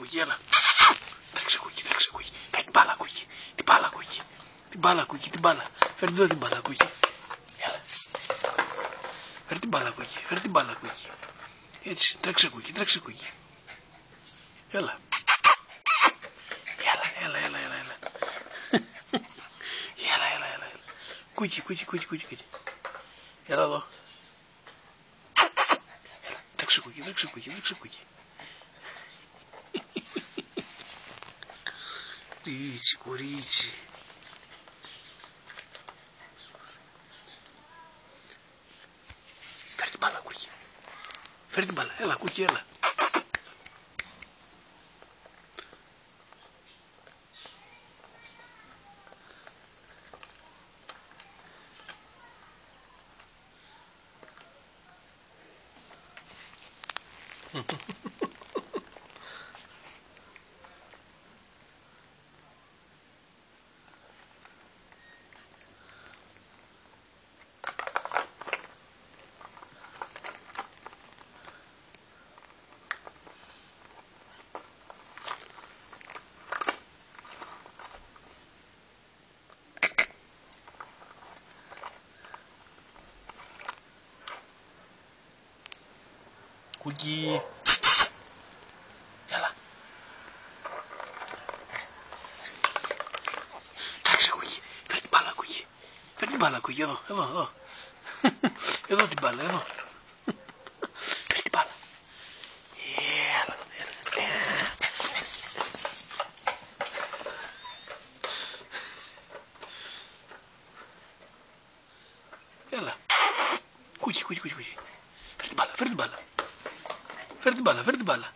κουκί, έλα. Τρέξε κουκί, τρέξε κουκί. Κάτσε την μπάλα κουκί. Την μπάλα κουκί. Την μπάλα κουκί, την μπάλα. Φέρνει εδώ την μπάλα κουκί. Έλα. Φέρνει την μπάλα κουκί, φέρνει την μπάλα κουκί. Έτσι, τρέξε κουκί, τρέξε κουκί. Έλα. Έλα. Έλα. Κουκί. Έλα εδώ. Έλα, τρέξε κουκί. Κορίτσι. Φέρ την μπάλα, κουκί. Φέρ την μπάλα, έλα, κουκί, έλα. Κουκί. Έλα. Τρέξε κουκί. Φέρ την μπάλα κουκί. Φέρ την μπάλα κουκί. Εδώ. Εδώ την μπάλα. Εδώ. Φέρ την μπάλα. Έλα. Έλα. Κουκί. Φέρ την μπάλα. Φέρ την μπάλα.